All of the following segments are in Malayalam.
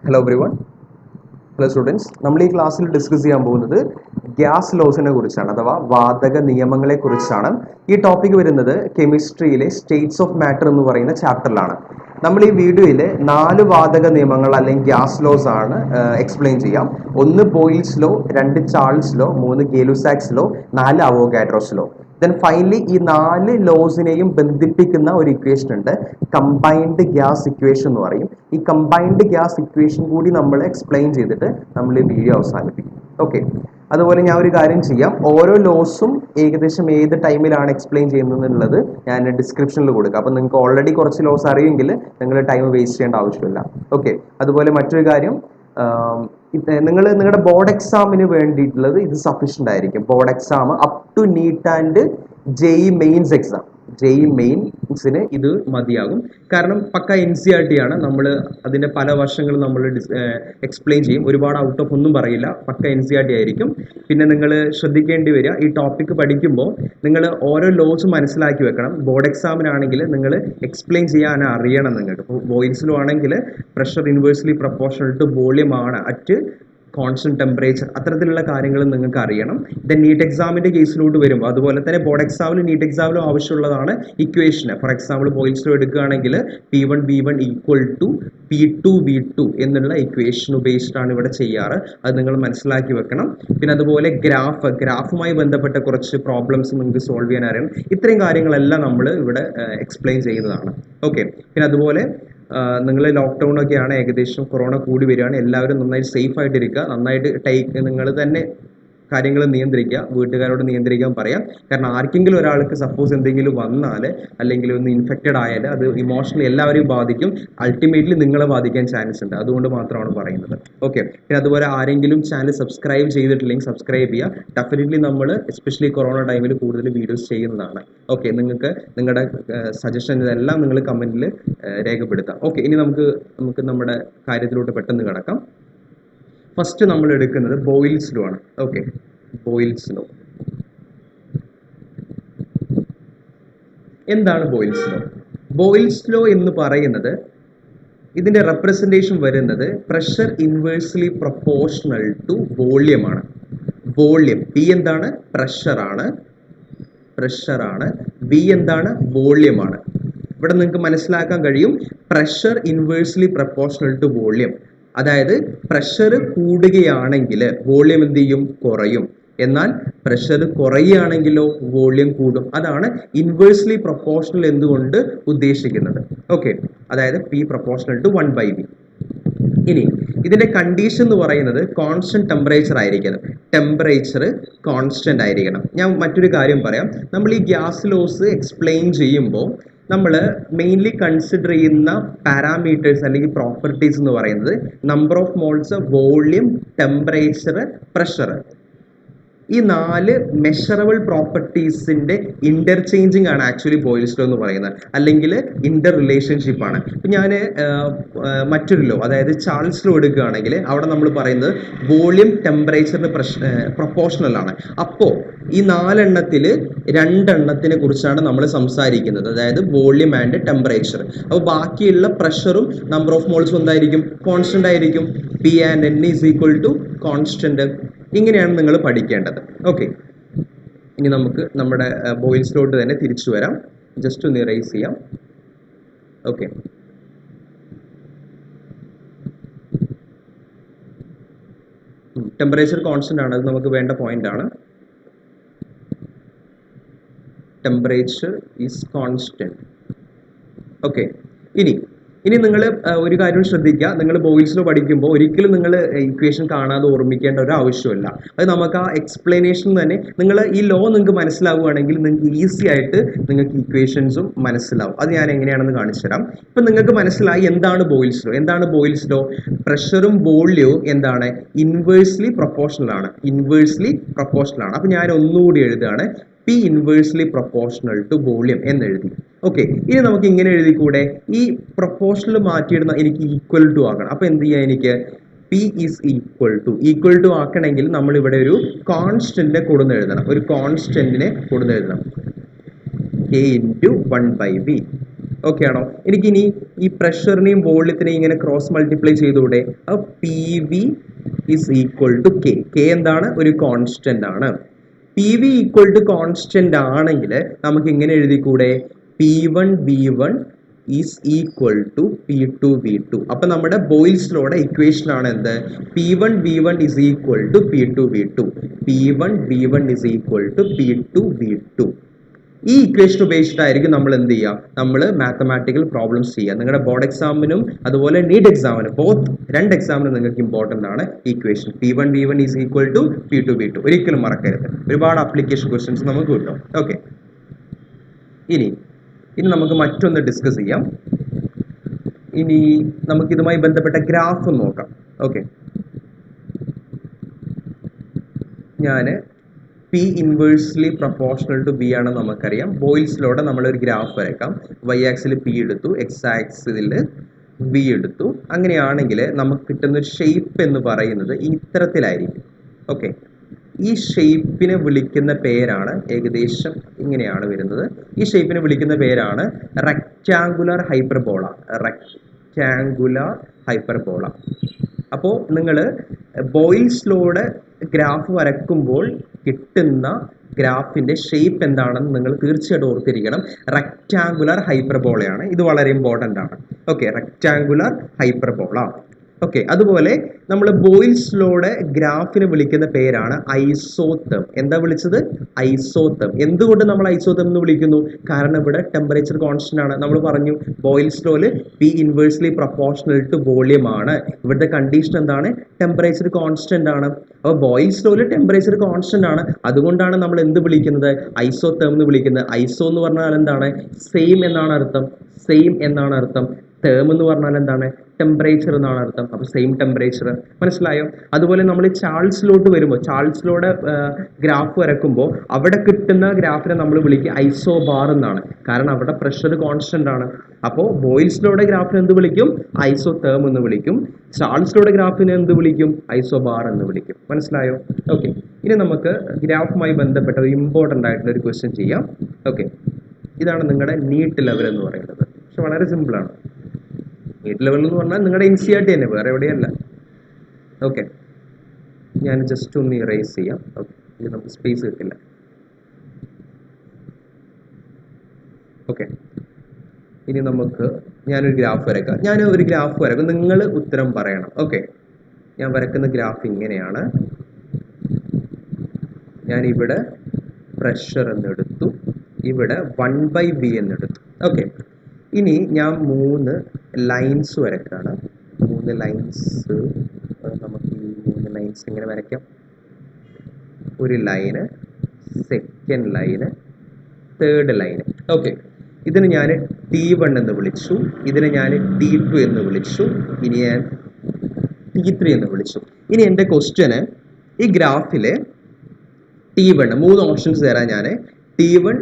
Hello everyone. Hello students. നമ്മൾ ഈ ക്ലാസ്സിൽ ഡിസ്കസ് ചെയ്യാൻ പോകുന്നത് ഗ്യാസ് ലോസിനെ കുറിച്ചാണ് അഥവാ വാതക നിയമങ്ങളെ കുറിച്ചാണ്. ഈ ടോപ്പിക് വരുന്നത് കെമിസ്ട്രിയിലെ സ്റ്റേറ്റ്സ് ഓഫ് മാറ്റർ എന്ന് പറയുന്ന ചാപ്റ്ററിലാണ്. നമ്മൾ ഈ വീഡിയോയിൽ 4 വാതക നിയമങ്ങൾ അല്ലെങ്കിൽ ഗ്യാസ് ലോസ് ആണ് എക്സ്പ്ലെയിൻ ചെയ്യാം. 1 Boyle's law, 2 Charles law, 3 Gay Lussac's law, 4 Avogadro's law. Then finally ഈ 4 ലോസിനെയും ബന്ധിപ്പിക്കുന്ന ഒരു ഇക്വേഷൻ ഉണ്ട്, കമ്പൈൻഡ് ഗ്യാസ് ഇക്വേഷൻ എന്ന് പറയും. ഈ കമ്പൈൻഡ് ഗ്യാസ് ഇക്വേഷൻ കൂടി നമ്മൾ എക്സ്പ്ലെയിൻ ചെയ്തിട്ട് നമ്മൾ ഈ വീഡിയോ അവസാനിപ്പിക്കും. ഓക്കെ, അതുപോലെ ഞാൻ ഒരു കാര്യം ചെയ്യാം, ഓരോ ലോസും ഏകദേശം ഏത് ടൈമിലാണ് എക്സ്പ്ലെയിൻ ചെയ്യുന്നത് എന്നുള്ളത് ഞാൻ ഡിസ്ക്രിപ്ഷനിൽ കൊടുക്കാം. അപ്പം നിങ്ങൾക്ക് ഓൾറെഡി കുറച്ച് ലോസ് അറിയുമെങ്കിൽ നിങ്ങൾ ടൈം വേസ്റ്റ് ചെയ്യേണ്ട ആവശ്യമില്ല. ഓക്കെ, അതുപോലെ മറ്റൊരു കാര്യം, നിങ്ങളുടെ ബോർഡ് എക്സാമിന് വേണ്ടിയിട്ടുള്ളത് ഇത് സഫീഷ്യൻ്റ് ആയിരിക്കും. Board exam up to NEET and JEE mains exam, JEE മെയിൻസിന് ഇത് മതിയാകും. കാരണം പക്ക NCERT ആണ്. നമ്മൾ അതിൻ്റെ പല വർഷങ്ങളും നമ്മൾ എക്സ്പ്ലെയിൻ ചെയ്യും. ഒരുപാട് ഔട്ട് ഓഫ് ഒന്നും പറയില്ല, പക്ക NCERT ആയിരിക്കും. പിന്നെ നിങ്ങൾ ശ്രദ്ധിക്കേണ്ടി വരിക, ഈ ടോപ്പിക്ക് പഠിക്കുമ്പോൾ നിങ്ങൾ ഓരോ ലോസും മനസ്സിലാക്കി വെക്കണം. ബോർഡ് എക്സാമിനാണെങ്കിൽ നിങ്ങൾ എക്സ്പ്ലെയിൻ ചെയ്യാൻ അറിയണം. നിങ്ങൾക്ക് ഇപ്പോൾ വോയിസിലും ആണെങ്കിൽ pressure inversely proportional to volume ആണ് അറ്റ് കോൺസ്റ്റന്റ് ടെമ്പറേച്ചർ, അത്തരത്തിലുള്ള കാര്യങ്ങൾ നിങ്ങൾക്ക് അറിയണം. ദെൻ നീറ്റ് എക്സാമിൻ്റെ കേസിലോട്ട് വരുമ്പോൾ അതുപോലെ തന്നെ ബോർഡ് എക്സാമിലും നീറ്റ് എക്സാമിലും ആവശ്യമുള്ളതാണ് equation. For example Boyle's law എടുക്കുകയാണെങ്കിൽ P1V1 ഈക്വൽ ടു P2V2 എന്നുള്ള ഇക്വേഷൻ ഉപയോഗിച്ചിട്ടാണ് ഇവിടെ ചെയ്യാറ്. അത് നിങ്ങൾ മനസ്സിലാക്കി വെക്കണം. പിന്നെ അതുപോലെ ഗ്രാഫുമായി ബന്ധപ്പെട്ട കുറച്ച് പ്രോബ്ലംസ് നിങ്ങൾക്ക് സോൾവ് ചെയ്യാൻ അറിയണം. ഇത്രയും കാര്യങ്ങളെല്ലാം നമ്മൾ ഇവിടെ എക്സ്പ്ലെയിൻ ചെയ്യുന്നതാണ്. ഓക്കെ, പിന്നെ അതുപോലെ നിങ്ങൾ ലോക്ക്ഡൗൺ ഒക്കെയാണ്, ഏകദേശം കൊറോണ കൂടി വരികയാണ്. എല്ലാവരും നന്നായിട്ട് സേഫ് ആയിട്ടിരിക്കുക, നന്നായിട്ട് നിങ്ങൾ തന്നെ കാര്യങ്ങൾ നിയന്ത്രിക്കുക, വീട്ടുകാരോട് നിയന്ത്രിക്കാൻ പറയാം. കാരണം ആർക്കെങ്കിലും ഒരാൾക്ക് സപ്പോസ് എന്തെങ്കിലും വന്നാൽ അല്ലെങ്കിൽ ഒന്ന് ഇൻഫെക്റ്റഡ് ആയാൽ അത് ഇമോഷണലി എല്ലാവരെയും ബാധിക്കും, അൾട്ടിമേറ്റ്ലി നിങ്ങളെ ബാധിക്കാൻ ചാൻസ് ഉണ്ട്. അതുകൊണ്ട് മാത്രമാണ് പറയുന്നത്. ഓക്കെ, പിന്നെ അതുപോലെ ആരെങ്കിലും ചാനൽ സബ്സ്ക്രൈബ് ചെയ്തിട്ടില്ലെങ്കിൽ സബ്സ്ക്രൈബ് ചെയ്യുക. ഡെഫിനറ്റ്ലി നമ്മൾ എസ്പെഷ്യലി കൊറോണ ടൈമിൽ കൂടുതൽ വീഡിയോസ് ചെയ്യുന്നതാണ്. ഓക്കെ, നിങ്ങൾക്ക് നിങ്ങളുടെ സജഷൻ ഇതെല്ലാം നിങ്ങൾ കമൻറ്റിൽ രേഖപ്പെടുത്താം. ഓക്കെ, ഇനി നമുക്ക് നമ്മുടെ കാര്യത്തിലോട്ട് പെട്ടെന്ന് കിടക്കാം. ഫസ്റ്റ് നമ്മൾ എടുക്കുന്നത് ബോയിൽസ് ലോ ആണ്. ഓക്കെ, ബോയിൽസ് ലോ എന്താണ്? ബോയിൽസ് ലോ, ബോയിൽസ് ലോ എന്ന് പറയുന്നത് ഇതിന്റെ റെപ്രസെന്റേഷൻ വരുന്നത് pressure inversely proportional to volume ആണ്. വോളിയം പി എന്താണ്? പ്രഷറാണ്. വി എന്താണ്? വോളിയം ആണ്. ഇവിടെ നിങ്ങൾക്ക് മനസ്സിലാക്കാൻ കഴിയും, pressure inversely proportional to volume, അതായത് പ്രഷർ കൂടുകയാണെങ്കിൽ വോളിയം എന്ത് ചെയ്യും? കുറയും. എന്നാൽ പ്രഷർ കുറയുകയാണെങ്കിലോ വോളിയം കൂടും. അതാണ് ഇൻവേഴ്സ്ലി പ്രൊപ്പോർഷണൽ എന്തുകൊണ്ട് ഉദ്ദേശിക്കുന്നത്. ഓക്കെ, അതായത് P പ്രൊപ്പോർഷണൽ ടു 1/V. ഇനി ഇതിന്റെ കണ്ടീഷൻ എന്ന് പറയുന്നത് കോൺസ്റ്റന്റ് ടെമ്പറേച്ചർ ആയിരിക്കണം. ടെമ്പറേച്ചർ കോൺസ്റ്റന്റ് ആയിരിക്കണം. ഞാൻ മറ്റൊരു കാര്യം പറയാം, നമ്മൾ ഈ ഗ്യാസ് ലോസ് എക്സ്പ്ലെയിൻ ചെയ്യുമ്പോൾ നമ്മൾ മെയിൻലി കൺസിഡർ ചെയ്യുന്ന പാരാമീറ്റേഴ്സ് അല്ലെങ്കിൽ പ്രോപ്പർട്ടീസ് എന്ന് പറയുന്നത് number of moles, volume, temperature, pressure. ഈ 4 മെഷറബിൾ പ്രോപ്പർട്ടീസിന്റെ ഇന്റർചേഞ്ചിങ് ആണ് ആക്ച്വലി ബോയിൽസ് ലോ എന്ന് പറയുന്നത്, അല്ലെങ്കിൽ ഇന്റർ റിലേഷൻഷിപ്പ് ആണ്. ഇപ്പം ഞാൻ മറ്റൊരു ലോ, അതായത് ചാൾസ് ലോ എടുക്കുകയാണെങ്കിൽ അവിടെ നമ്മൾ പറയുന്നത് വോളിയം ടെമ്പറേച്ചറിന് പ്രൊപ്പോർഷണൽ ആണ്. അപ്പോൾ ഈ 4 എണ്ണത്തിൽ 2 എണ്ണത്തിനെ കുറിച്ചാണ് നമ്മൾ സംസാരിക്കുന്നത്, അതായത് വോളിയം ആൻഡ് ടെമ്പറേച്ചർ. അപ്പോൾ ബാക്കിയുള്ള പ്രഷറും നമ്പർ ഓഫ് മോൾസും എന്തായിരിക്കും? കോൺസ്റ്റന്റ് ആയിരിക്കും. P and N is equal to constant. ഇങ്ങനെയാണ് നിങ്ങൾ പഠിക്കേണ്ടത്. ഓക്കെ, ഇനി നമുക്ക് നമ്മുടെ ബോയിൽസിലോട്ട് തന്നെ തിരിച്ചു വരാം. ജസ്റ്റ് ഒന്ന് ഇറേസ് ചെയ്യാം. ഓക്കെ, ടെമ്പറേച്ചർ കോൺസ്റ്റന്റ് ആണ്, അത് നമുക്ക് വേണ്ട പോയിന്റ് ആണ്. Temperature is constant. ഓക്കെ, ഇനി നിങ്ങൾ ഒരു കാര്യം ശ്രദ്ധിക്കുക, നിങ്ങൾ ബോയിൽസ് ലോ പഠിക്കുമ്പോൾ ഒരിക്കലും നിങ്ങൾ ഇക്വേഷൻ കാണാതെ ഓർമ്മിക്കേണ്ട ഒരു ആവശ്യമില്ല. അത് നമുക്ക് ആ എക്സ്പ്ലനേഷൻ തന്നെ, നിങ്ങൾ ഈ ലോ നിങ്ങൾക്ക് മനസ്സിലാവുകയാണെങ്കിൽ നിങ്ങൾക്ക് ഈസി ആയിട്ട് നിങ്ങൾക്ക് ഇക്വേഷൻസും മനസ്സിലാവും. അത് ഞാൻ എങ്ങനെയാണെന്ന് കാണിച്ചു തരാം. ഇപ്പം നിങ്ങൾക്ക് മനസ്സിലായി എന്താണ് ബോയിൽസ് ലോ. എന്താണ് ബോയിൽസ് ലോ? പ്രഷറും വോള്യവും എന്താണ്? ഇൻവേഴ്സ്ലി പ്രൊപ്പോർഷണൽ ആണ്. അപ്പം ഞാൻ ഒന്നുകൂടി എഴുതുകയാണ്, P inversely proportional to volume എന്നെഴുതി. ഓക്കെ, ഇനി നമുക്ക് ഇങ്ങനെ എഴുതിക്കൂടെ? ഈ പ്രൊപ്പോർഷണൽ മാറ്റിയിടുന്ന എനിക്ക് ഈക്വൽ ടു ആക്കണം. അപ്പോൾ എന്ത് ചെയ്യാം? എനിക്ക് P ഈസ് ഈക്വൽ ടു ആക്കണമെങ്കിൽ നമ്മൾ ഇവിടെ ഒരു കോൺസ്റ്റന്റിനെ കൊടുന്നെഴുതണം. K into 1/V. ഓക്കെ ആണോ? എനിക്കിനി ഈ പ്രഷറിനെയും വോള്യത്തിനെയും ഇങ്ങനെ ക്രോസ് മൾട്ടിപ്ലൈ ചെയ്തുകൂടെ? അപ്പോൾ P V is equal to K. K എന്താണ്? ഒരു കോൺസ്റ്റന്റ് ആണ്. P V equal to constant ആണെങ്കിൽ നമുക്ക് ഇങ്ങനെ എഴുതിക്കൂടെ? P one V one is equal to P two V two. അപ്പൊ നമ്മുടെ ബോയിൽസ് ലോയുടെ ഇക്വേഷൻ ആണ് എന്ത്? P one V one is equal to P two V two. P one V one is equal to P two V two. ഈ ഇക്വേഷൻ ഉപയോഗിച്ചിട്ടായിരിക്കും നമ്മൾ എന്ത് ചെയ്യുക? നമ്മൾ മാത്തമാറ്റിക്കൽ പ്രോബ്ലംസ് ചെയ്യുക. നിങ്ങളുടെ ബോർഡ് എക്സാമിനും അതുപോലെ നീറ്റ് എക്സാമിനും രണ്ട് എക്സാമിനും നിങ്ങൾക്ക് ഇമ്പോർട്ടൻ്റ് ആണ് equation. P one V one is equal to P two V two. ഒരിക്കലും മറക്കരുത്. ഒരുപാട് ആപ്ലിക്കേഷൻ ക്വസ്റ്റ്യൻസ് നമുക്ക് കിട്ടും. ഓക്കെ, ഇനി നമുക്ക് മറ്റൊന്ന് ഡിസ്കസ് ചെയ്യാം. ഇനി നമുക്ക് ഇതുമായി ബന്ധപ്പെട്ട ഗ്രാഫ് നോക്കാം. ഓക്കെ, ഞാൻ P inversely proportional to B ആണെന്ന് നമുക്കറിയാം. ബോയിൽസിലൂടെ നമ്മളൊരു ഗ്രാഫ് വരയ്ക്കാം. വൈ ആക്സിൽ പി എടുത്തു, എക്സ് ആക്സിൽ ബി എടുത്തു. അങ്ങനെയാണെങ്കിൽ നമുക്ക് കിട്ടുന്ന ഒരു ഷേപ്പ് എന്ന് പറയുന്നത് ഇത്തരത്തിലായിരിക്കും. ഓക്കെ, ഈ ഷേപ്പിനെ വിളിക്കുന്ന പേരാണ്, ഏകദേശം ഇങ്ങനെയാണ് വരുന്നത്. ഈ ഷേപ്പിനെ വിളിക്കുന്ന പേരാണ് റെക്റ്റാങ്കുലർ ഹൈപ്പർബോള. Rectangular hyperbola. അപ്പോൾ നിങ്ങൾ ബോയിൽസ് ലോയുടെ ഗ്രാഫ് വരയ്ക്കുമ്പോൾ കിട്ടുന്ന ഗ്രാഫിന്റെ ഷേപ്പ് എന്താണെന്ന് നിങ്ങൾ തീർച്ചയായിട്ടും ഓർത്തിരിക്കണം. റെക്റ്റാങ്കുലർ ഹൈപ്പർബോളയാണ്. ഇത് വളരെ ഇമ്പോർട്ടൻ്റ് ആണ്. Okay, rectangular hyperbola. ഓക്കെ, അതുപോലെ നമ്മൾ ബോയിൽസ് ലോയുടെ ഗ്രാഫിനെ വിളിക്കുന്ന പേരാണ് ഐസോതെം. എന്താ വിളിച്ചത്? ഐസോതെം. എന്തുകൊണ്ട് നമ്മൾ ഐസോതെം എന്ന് വിളിക്കുന്നു? കാരണം ഇവിടെ ടെമ്പറേച്ചർ കോൺസ്റ്റന്റ് ആണ്. നമ്മൾ പറഞ്ഞു ബോയിൽസ് ലോയിൽ P inversely proportional to volume ആണ്. ഇവിടുത്തെ കണ്ടീഷൻ എന്താണ്? ടെമ്പറേച്ചർ കോൺസ്റ്റന്റ് ആണ്. അപ്പോൾ ബോയിൽസ് ലോയിൽ ടെമ്പറേച്ചർ കോൺസ്റ്റന്റ് ആണ്. അതുകൊണ്ടാണ് നമ്മൾ എന്ത് വിളിക്കുന്നത്? ഐസോതെം എന്ന് വിളിക്കുന്നത്. ഐസോ എന്ന് പറഞ്ഞാൽ എന്താണ്? സെയിം എന്നാണ് അർത്ഥം. സെയിം എന്നാണ് അർത്ഥം. ടേം എന്ന് പറഞ്ഞാൽ എന്താണ്? ടെമ്പറേച്ചർ എന്നാണ് അർത്ഥം. അപ്പോൾ സെയിം ടെമ്പറേച്ചർ. മനസ്സിലായോ? അതുപോലെ നമ്മൾ ചാൾസിലോട്ട് വരുമ്പോൾ, ചാൾസിലോടെ ഗ്രാഫ് വരക്കുമ്പോൾ അവിടെ കിട്ടുന്ന ഗ്രാഫിനെ നമ്മൾ വിളിക്കുക ഐസോബാർ എന്നാണ്. കാരണം അവിടെ പ്രഷർ കോൺസ്റ്റന്റ് ആണ്. അപ്പോൾ ബോയിൽസിലോടെ ഗ്രാഫിനെ എന്ത് വിളിക്കും? ഐസോതേം എന്ന് വിളിക്കും. ചാൾസിലോടെ ഗ്രാഫിനെ എന്ത് വിളിക്കും? ഐസോബാർ എന്ന് വിളിക്കും. മനസ്സിലായോ? ഓക്കെ, ഇനി നമുക്ക് ഗ്രാഫുമായി ബന്ധപ്പെട്ട ഒരു ഇമ്പോർട്ടൻ്റ് ആയിട്ടുള്ള ഒരു ക്വസ്റ്റ്യൻ ചെയ്യാം. ഓക്കെ, ഇതാണ് നിങ്ങളുടെ നീറ്റ് ലെവൽ എന്ന് പറയുന്നത്. പക്ഷെ വളരെ സിമ്പിളാണ്. നീറ്റ് ലെവൽ എന്ന് പറഞ്ഞാൽ നിങ്ങളുടെ NCERT തന്നെ, വേറെ എവിടെയല്ല. ഓക്കെ, ഞാൻ ജസ്റ്റ് ഒന്ന് ഇറേസ് ചെയ്യാം. ഓക്കെ, ഇത് നമുക്ക് സ്പേസ് കിട്ടില്ല. ഓക്കെ, ഇനി നമുക്ക് ഞാനൊരു ഗ്രാഫ് വരയ്ക്കാം. ഞാൻ ഒരു ഗ്രാഫ് വരയ്ക്കും, നിങ്ങൾ ഉത്തരം പറയണം. ഓക്കെ, ഞാൻ വരക്കുന്ന ഗ്രാഫ് ഇങ്ങനെയാണ്. ഞാനിവിടെ പ്രഷർ എന്നെടുത്തു, ഇവിടെ 1/v എന്നെടുത്തു. ഓക്കെ, ഇനി ഞാൻ 3 ലൈൻസ് വരയ്ക്കാണ്. 3 ലൈൻസ്. നമുക്ക് ഈ 3 ലൈൻസ് ഇങ്ങനെ വരയ്ക്കാം. ഒരു line, second line, third line. Okay, ഇതിന് ഞാൻ T1 എന്ന് വിളിച്ചു, ഇതിനെ ഞാൻ T2 എന്ന് വിളിച്ചു, ഇനി ഞാൻ T3 എന്ന് വിളിച്ചു. ഇനി എൻ്റെ ക്വസ്റ്റ്യന് ഈ ഗ്രാഫിൽ T1 3 ഓപ്ഷൻസ് തരാം ഞാൻ. T1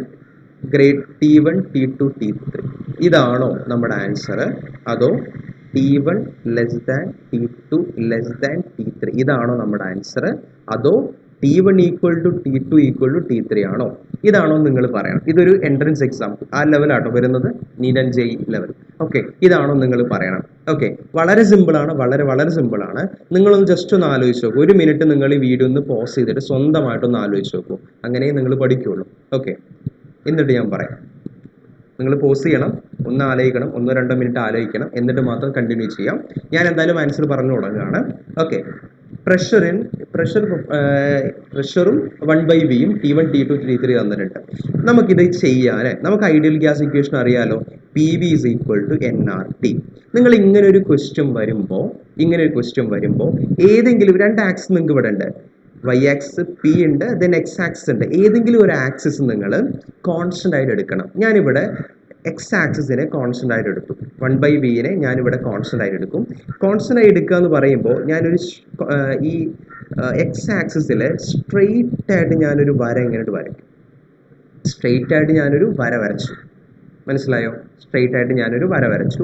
grade, T1 T2 T3. ഇതാണോ നമ്മുടെ ആൻസർ? അതോ T1 less than T2 less than T3 ഇതാണോ നമ്മുടെ ആൻസർ? അതോ T1 equal to T2 equal to T3 ആണോ? ഇതാണോ നിങ്ങൾ പറയണം. ഇതൊരു എൻട്രൻസ് എക്സാം ആ ലെവലാട്ടോ വരുന്നത്, neat and JEE level. Okay, ഇതാണോ നിങ്ങൾ പറയണം. ഓക്കെ, വളരെ സിമ്പിളാണ്, വളരെ വളരെ സിമ്പിളാണ്. നിങ്ങളൊന്ന് ജസ്റ്റ് ഒന്ന് ആലോചിച്ച് നോക്കൂ. ഒരു മിനിറ്റ് നിങ്ങൾ ഈ വീഡിയോ ഒന്ന് പോസ് ചെയ്തിട്ട് സ്വന്തമായിട്ടൊന്ന് ആലോചിച്ച് നോക്കൂ. അങ്ങനെ നിങ്ങൾ പഠിക്കുകയുള്ളൂ. ഓക്കെ, എന്നിട്ട് ഞാൻ പറയാം. നിങ്ങൾ പോസ് ചെയ്യണം, ഒന്ന് ആലോചിക്കണം, 1-2 മിനിറ്റ് ആലോചിക്കണം, എന്നിട്ട് മാത്രം കണ്ടിന്യൂ ചെയ്യാം. ഞാൻ എന്തായാലും ആൻസർ പറഞ്ഞു തുടങ്ങുകയാണ്. ഓക്കെ, പ്രഷറും 1/vയും T1 T2 T3 തന്നിട്ടുണ്ട്. നമുക്കിത് ചെയ്യാൻ നമുക്ക് ഐഡിയൽ ഗ്യാസ് ഇക്വേഷൻ അറിയാലോ. PV is equal to nRT. നിങ്ങൾ ഇങ്ങനെ ഒരു ക്വസ്റ്റ്യൻ വരുമ്പോൾ ഏതെങ്കിലും 2 ആക്സിസ് നിങ്ങൾക്ക് ഇവിടെ ഉണ്ട്. വൈ ആക്സിസ് പി ഉണ്ട്, ദെൻ എക്സ് ആക്സിസ് ഉണ്ട്. ഏതെങ്കിലും ഒരു ആക്സിസ് നിങ്ങൾ കോൺസ്റ്റന്റ് ആയിട്ട് എടുക്കണം. ഞാനിവിടെ എക്സ് ആക്സിസിനെ കോൺസ്റ്റന്റ് ആയിട്ട് എടുത്തു. 1/vനെ ഞാനിവിടെ കോൺസ്റ്റന്റ് ആയിട്ട് എടുക്കും. കോൺസ്റ്റന്റ് ആയി എടുക്കുക എന്ന് പറയുമ്പോൾ ഞാനൊരു ഈ എക്സ് ആക്സിസിൽ സ്ട്രെയിറ്റ് ആയിട്ട് ഞാനൊരു വര ഇങ്ങോട്ട് വരയ്ക്കും. സ്ട്രെയിറ്റ് ആയിട്ട് ഞാനൊരു വര വരച്ചു. മനസ്സിലായോ? സ്ട്രെയിറ്റ് ആയിട്ട് ഞാനൊരു വര വരച്ചു.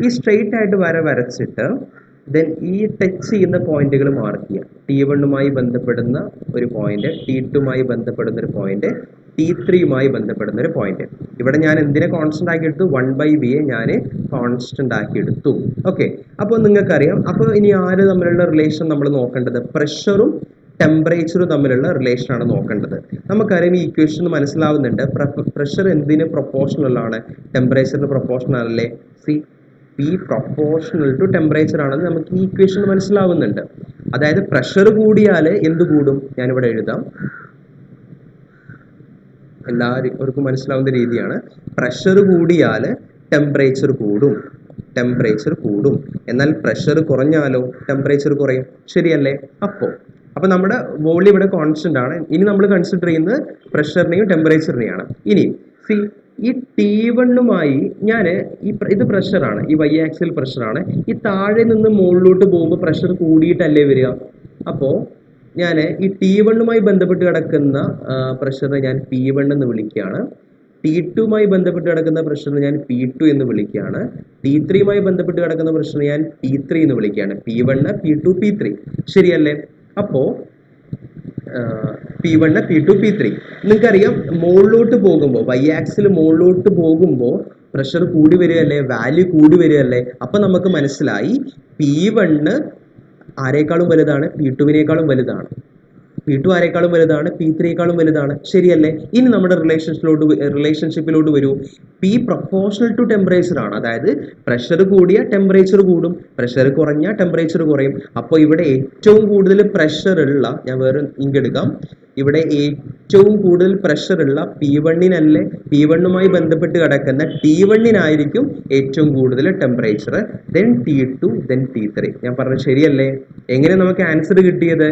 ഈ സ്ട്രെയിറ്റ് ആയിട്ട് വര വരച്ചിട്ട് ദെൻ ഈ ടച്ച് ചെയ്യുന്ന പോയിന്റുകൾ മാർക്ക് ചെയ്യുക. T1മായി ബന്ധപ്പെടുന്ന ഒരു പോയിന്റ്, T2മായി ബന്ധപ്പെടുന്ന ഒരു പോയിന്റ്, T3യുമായി ബന്ധപ്പെടുന്ന ഒരു പോയിന്റ്. ഇവിടെ ഞാൻ എന്തിനെ കോൺസ്റ്റന്റ് ആക്കി എടുത്തു? 1/v ഞാൻ കോൺസ്റ്റന്റ് ആക്കി എടുത്തു. ഓക്കെ, അപ്പോൾ നിങ്ങൾക്കറിയാം. അപ്പോൾ ഇനി ആര് തമ്മിലുള്ള റിലേഷൻ നമ്മൾ നോക്കേണ്ടത്? പ്രഷറും ടെമ്പറേച്ചറും തമ്മിലുള്ള റിലേഷൻ ആണ് നോക്കേണ്ടത്. നമുക്കറിയാം, ഈ ഇക്വേഷൻ മനസ്സിലാവുന്നുണ്ട്. പ്രഷർ എന്തിന് പ്രൊപ്പോർഷണൽ ആണ്? ടെമ്പറേച്ചറിന് പ്രൊപ്പോർഷണൽ അല്ലേ? See, P proportional to temperature ആണെന്ന് നമുക്ക് ഈ ഇക്വേഷൻ മനസ്സിലാവുന്നുണ്ട്. അതായത് പ്രഷർ കൂടിയാൽ എന്ത് കൂടും? ഞാനിവിടെ എഴുതാം, എല്ലാവർക്കും മനസ്സിലാവുന്ന രീതിയാണ്. പ്രഷർ കൂടിയാൽ ടെമ്പറേച്ചർ കൂടും, ടെമ്പറേച്ചർ കൂടും. എന്നാൽ പ്രഷർ കുറഞ്ഞാലോ ടെമ്പറേച്ചർ കുറയും. ശരിയല്ലേ? അപ്പോൾ നമ്മുടെ വോളിയം ഇവിടെ കോൺസ്റ്റന്റ് ആണ്. ഇനി നമ്മൾ കൺസിഡർ ചെയ്യുന്നത് പ്രഷറിനെയും ടെമ്പറേച്ചറിനെയാണ്. ഇനി സി, ഈ T1മായി ഞാൻ ഇത് പ്രഷറാണ്, ഈ y ആക്സിൽ പ്രഷറാണ്. ഈ താഴെ നിന്ന് മുകളിലോട്ട് പോകുമ്പോൾ പ്രഷർ കൂടിയിട്ടല്ലേ വരിക? അപ്പോൾ ഞാൻ ഈ T1മായി ബന്ധപ്പെട്ട് കിടക്കുന്ന പ്രഷറിനെ ഞാൻ P1 എന്ന് വിളിക്കുകയാണ്. T2മായി ബന്ധപ്പെട്ട് കിടക്കുന്ന പ്രഷറിനെ ഞാൻ P2 എന്ന് വിളിക്കുകയാണ്. T3യുമായി ബന്ധപ്പെട്ട് കിടക്കുന്ന പ്രഷറിനെ ഞാൻ P3 എന്ന് വിളിക്കുകയാണ്. P1, P2, P3. ശരിയല്ലേ? അപ്പോൾ P1, P2, P3. നിങ്ങൾക്കറിയാം, മുകളിലോട്ട് പോകുമ്പോൾ y ആക്സിൽ മുകളിലോട്ട് പോകുമ്പോൾ പ്രഷർ കൂടി വരികയല്ലേ, വാല്യൂ കൂടി വരികയല്ലേ. അപ്പം നമുക്ക് മനസ്സിലായി P1 ആരേക്കാളും വലുതാണ്? P2വിനേക്കാളും വലുതാണ്. P2 ആരേക്കാളും വലുതാണ്? P3യേക്കാളും വലുതാണ്. ശരിയല്ലേ? ഇനി നമ്മുടെ റിലേഷൻഷിപ്പിലോട്ട് വരൂ. P പ്രൊപ്പോർഷണൽ ടു ടെമ്പറേച്ചർ ആണ്. അതായത് പ്രഷർ കൂടിയ ടെമ്പറേച്ചർ കൂടും, പ്രഷർ കുറഞ്ഞ ടെമ്പറേച്ചർ കുറയും. അപ്പോൾ ഇവിടെ ഏറ്റവും കൂടുതൽ പ്രഷർ ഉള്ള, ഞാൻ വേറെ ഇങ്ക് എടുക്കാം, ഇവിടെ ഏറ്റവും കൂടുതൽ പ്രഷർ ഉള്ള P1-നല്ലേ, P1മായി ബന്ധപ്പെട്ട് കിടക്കുന്ന T1-നായിരിക്കും ഏറ്റവും കൂടുതൽ temperature. Then T2, then T3. ഞാൻ പറഞ്ഞത് ശരിയല്ലേ? എങ്ങനെ നമുക്ക് ആൻസർ കിട്ടിയത്?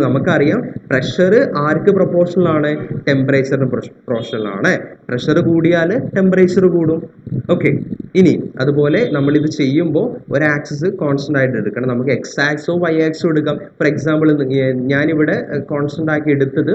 നമുക്കറിയാം, പ്രഷർ ആർക്ക് പ്രൊപ്പോർഷണൽ ആണ്? ടെമ്പറേച്ചറിന് പ്രൊപ്പോർഷണൽ ആണ്. പ്രഷർ കൂടിയാൽ ടെമ്പറേച്ചർ കൂടും. ഓക്കെ, ഇനി അതുപോലെ നമ്മൾ ഇത് ചെയ്യുമ്പോൾ ഒരു ആക്സിസ് കോൺസ്റ്റന്റ് ആയിട്ട് എടുക്കണം. നമുക്ക് എക്സ് ആക്സോ വൈ ആക്സോ എടുക്കാം. ഫോർ എക്സാമ്പിൾ, ഞാനിവിടെ കോൺസ്റ്റന്റ് ആക്കി എടുത്തത്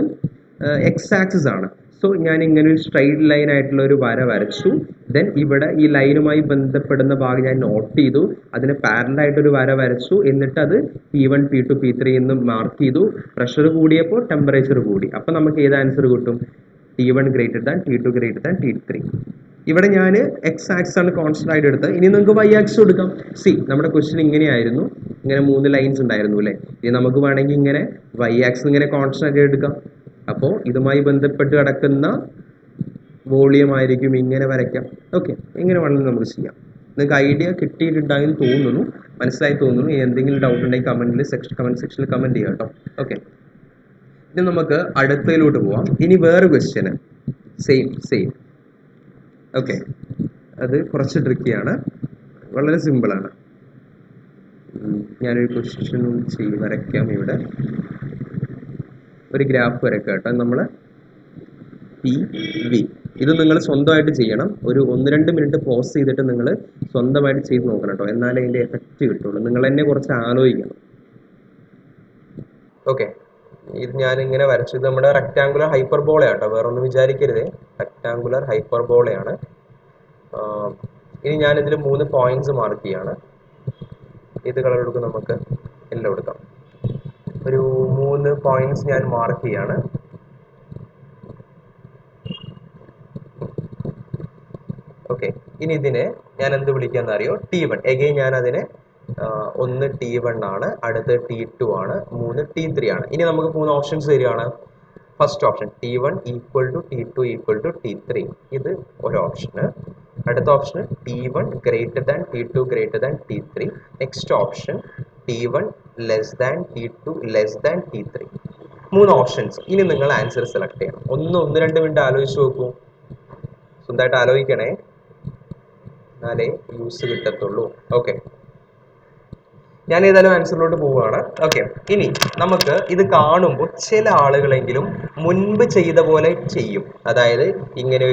എക്സ് ആക്സിസ് ആണ്. സോ ഞാൻ ഇങ്ങനെ ഒരു സ്ട്രൈറ്റ് ലൈൻ ആയിട്ടുള്ള ഒരു വര വരച്ചു. ദെൻ ഇവിടെ ഈ ലൈനുമായി ബന്ധപ്പെടുന്ന ഭാഗം ഞാൻ നോട്ട് ചെയ്തു. അതിന് പാരലൽ ആയിട്ടൊരു വര വരച്ചു. എന്നിട്ട് അത് P1, P2, P3 എന്ന് മാർക്ക് ചെയ്തു. പ്രഷർ കൂടിയപ്പോൾ ടെമ്പറേച്ചർ കൂടി. അപ്പം നമുക്ക് ഏത് ആൻസർ കിട്ടും? T1 greater than T2 greater than T3. ഇവിടെ ഞാൻ എക്സ് ആക്സ് ആണ് കോൺസ്റ്റന്റ് ആയിട്ട് എടുത്തത്. ഇനി നമുക്ക് വൈ ആക്സ് എടുക്കാം. സി, നമ്മുടെ ക്വസ്റ്റ്യൻ ഇങ്ങനെയായിരുന്നു, ഇങ്ങനെ 3 ലൈൻസ് ഉണ്ടായിരുന്നു അല്ലേ. ഇനി നമുക്ക് വേണമെങ്കിൽ ഇങ്ങനെ വൈ ആക്സ് ഇങ്ങനെ കോൺസ്റ്റന്റ് ആയിട്ട് എടുക്കാം. അപ്പോൾ ഇതുമായി ബന്ധപ്പെട്ട് കിടക്കുന്ന വോളിയം ആയിരിക്കും ഇങ്ങനെ വരയ്ക്കാം. ഓക്കെ, ഇങ്ങനെ വേണമെങ്കിൽ നമുക്ക് ചെയ്യാം. നിങ്ങൾക്ക് ഐഡിയ കിട്ടിയിട്ടുണ്ടാകുമെന്ന് തോന്നുന്നു, മനസ്സിലായി തോന്നുന്നു. എന്തെങ്കിലും ഡൗട്ട് ഉണ്ടെങ്കിൽ കമന്റ് സെക്ഷനിൽ കമന്റ് ചെയ്യാം കേട്ടോ. ഓക്കെ, ഇനി നമുക്ക് അടുത്തതിലോട്ട് പോവാം. ഇനി വേറെ ക്വസ്റ്റ്യന് സെയിം. ഓക്കെ, അത് കുറച്ച് ട്രിക്കിയാണ്, വളരെ സിമ്പിളാണ്. ഞാനൊരു ക്വസ്റ്റ്യൻ വരയ്ക്കാം. ഇവിടെ ഒരു ഗ്രാഫ് വരയ്ക്കാം കേട്ടോ. നമ്മൾ PV, ഇത് നിങ്ങൾ സ്വന്തമായിട്ട് ചെയ്യണം. ഒരു 1-2 മിനിറ്റ് പോസ് ചെയ്തിട്ട് നിങ്ങൾ സ്വന്തമായിട്ട് ചെയ്ത് നോക്കണം കേട്ടോ. എന്നാലേ അതിൻ്റെ എഫക്റ്റ് കിട്ടുള്ളൂ. നിങ്ങൾ തന്നെ കുറച്ച് ആലോചിക്കണം. ഓക്കെ, ഇത് ഞാനിങ്ങനെ വരച്ചു. ഇത് നമ്മുടെ റെക്ടാങ്കുലർ ഹൈപ്പർബോളയാട്ടോ, വേറെ ഒന്നും വിചാരിക്കരുത്. റെക്ടാങ്കുലർ ഹൈപ്പർബോളയാണ്. ഇനി ഞാനിതിൽ 3 പോയിന്റ്സ് മാർക്ക് ചെയ്യാണ്. ഏത് കളർ എടുക്കും? നമുക്ക് എല്ലാം എടുക്കാം. ഒരു 3 പോയിന്റ്സ് ഞാൻ മാർക്ക് ചെയ്യാണ്. ഓക്കെ, ഇനി ഇതിനെ ഞാൻ എന്ത് വിളിക്കാന്ന് അറിയോ? T1. എഗെയിൻ ഞാൻ അതിനെ ഒന്ന് T1 ആണ്, അടുത്ത് T2 ആണ്, 3 T3 ആണ്. ഇനി നമുക്ക് 3 ഓപ്ഷൻസ് തരികയാണ്. First option T1 equal to T2 equal to T3, ഇത് ഒരു ഓപ്ഷന്. അടുത്ത option T1 greater than T2 greater than T3. Next option T1 less than T2 less than T3. 3 options. ഇനി നിങ്ങൾ ആൻസർ സെലക്ട് ചെയ്യണം. 1-2 മിനിറ്റ് ആലോചിച്ച് നോക്കൂ. സ്വന്തമായിട്ട് ആലോചിക്കണേ, എന്നാലേ യൂസ് കിട്ടത്തുള്ളൂ. ഓക്കെ, ഞാൻ ഏതായാലും ആൻസറിലോട്ട് പോവുകയാണ്. ഓക്കെ, ഇനി നമുക്ക് ഇത് കാണുമ്പോൾ ചില ആളുകളെങ്കിലും മുൻപ് ചെയ്ത പോലെ ചെയ്യും. അതായത് ഇങ്ങനെ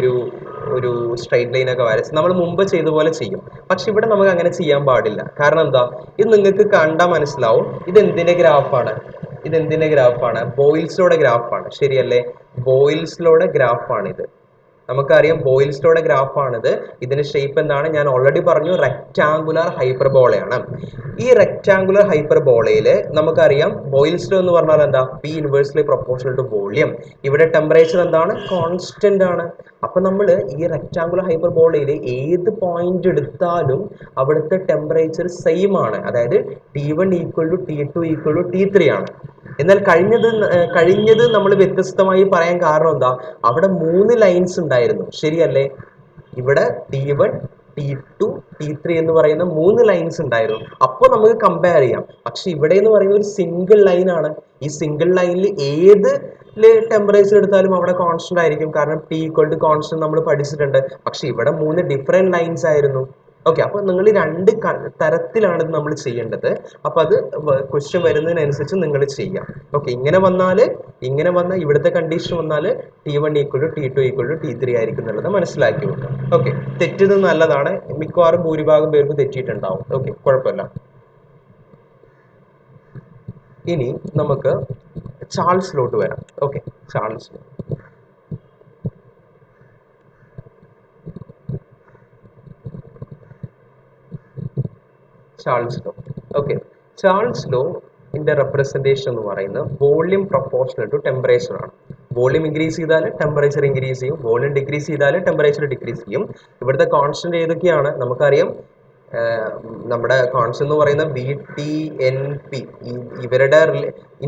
ഒരു സ്ട്രൈറ്റ് ലൈൻ ഒക്കെ വരച്ച് നമ്മൾ മുമ്പ് ചെയ്ത പോലെ ചെയ്യും. പക്ഷെ ഇവിടെ നമുക്ക് അങ്ങനെ ചെയ്യാൻ പാടില്ല. കാരണം എന്താ? ഇത് നിങ്ങൾക്ക് കണ്ടാൽ മനസ്സിലാവും. ഇതെന്തിൻ്റെ ഗ്രാഫാണ്? ബോയിൽസ് ലോയുടെ ഗ്രാഫാണ്. ശരിയല്ലേ? ബോയിൽസ് ലോയുടെ ഗ്രാഫാണിത്. നമുക്കറിയാം ബോയിൽസ് ലോയുടെ ഗ്രാഫാണിത്. ഇതിന്റെ ഷേപ്പ് എന്താണ്? ഞാൻ ഓൾറെഡി പറഞ്ഞു, റെക്ടാങ്കുലർ ഹൈപ്പർബോളയാണ്. ഈ റെക്ടാങ്കുലർ ഹൈപ്പർബോളയിൽ നമുക്കറിയാം ബോയിൽസ് ലോ എന്ന് പറഞ്ഞാൽ എന്താ? P inversely proportional to volume. ഇവിടെ ടെമ്പറേച്ചർ എന്താണ്? കോൺസ്റ്റന്റ് ആണ്. അപ്പൊ നമ്മൾ ഈ റെക്ടാങ്കുലർ ഹൈപ്പർബോളയിൽ ഏത് പോയിന്റ് എടുത്താലും അവിടുത്തെ ടെമ്പറേച്ചർ സെയിം ആണ്. അതായത് T1 equal to T2 equal to T3 ആണ്. എന്നാൽ കഴിഞ്ഞത് നമ്മൾ വ്യത്യസ്തമായി പറയാൻ കാരണം എന്താ? അവിടെ 3 ലൈൻസ് ഉണ്ടായിരുന്നു, ശരിയല്ലേ? ഇവിടെ T1, T2, T3 എന്ന് പറയുന്ന 3 ലൈൻസ് ഉണ്ടായിരുന്നു. അപ്പോൾ നമുക്ക് കമ്പയർ ചെയ്യാം. പക്ഷെ ഇവിടെ എന്ന് പറയുന്ന ഒരു സിംഗിൾ ലൈൻ ആണ്. ഈ സിംഗിൾ ലൈനിൽ ഏത് ടെമ്പറേച്ചർ എടുത്താലും അവിടെ കോൺസ്റ്റന്റ് ആയിരിക്കും. കാരണം T ഈക്വൽ ടു കോൺസ്റ്റന്റ് നമ്മൾ പഠിച്ചിട്ടുണ്ട്. പക്ഷെ ഇവിടെ 3 ഡിഫറെന്റ് ലൈൻസ് ആയിരുന്നു. ഓക്കെ, അപ്പൊ നിങ്ങൾ രണ്ട് തരത്തിലാണ് ഇത് നമ്മൾ ചെയ്യേണ്ടത്. അപ്പൊ അത് ക്വസ്റ്റ്യൻ വരുന്നതിനനുസരിച്ച് നിങ്ങൾ ചെയ്യാം. ഓക്കെ, ഇങ്ങനെ വന്നാൽ ഇവിടുത്തെ കണ്ടീഷൻ വന്നാൽ T1 equal to T2 equal to T3 ആയിരിക്കും എന്നുള്ളത് മനസ്സിലാക്കി വെക്കുക. ഓക്കെ, തെറ്റിയത് നല്ലതാണ്. മിക്കവാറും ഭൂരിഭാഗം പേർക്ക് തെറ്റിയിട്ടുണ്ടാവും. ഓക്കെ, കുഴപ്പമില്ല. ഇനി നമുക്ക് ചാൾസ് ലോട്ട് വരാം. Okay, Charles law. Charles law. Okay, Charles law ന്റെ റെപ്രസെന്റേഷൻ എന്ന് പറയുന്നത് വോളിയം പ്രൊപ്പോർഷണൽ ടു ടെമ്പറേച്ചർ ആണ്. വോളിയം ഇൻക്രീസ് ചെയ്താൽ ടെമ്പറേച്ചർ ഇൻക്രീസ് ചെയ്യും, വോളിയം ഡിക്രീസ് ചെയ്താൽ ടെമ്പറേച്ചർ ഡിക്രീസ് ചെയ്യും. ഇവിടുത്തെ കോൺസ്റ്റന്റ് ഏതൊക്കെയാണ്? നമുക്കറിയാം, നമ്മുടെ കോൺസ്റ്റന്റ് എന്ന് പറയുന്ന ബി ടി എൻ പി, ഇവരുടെ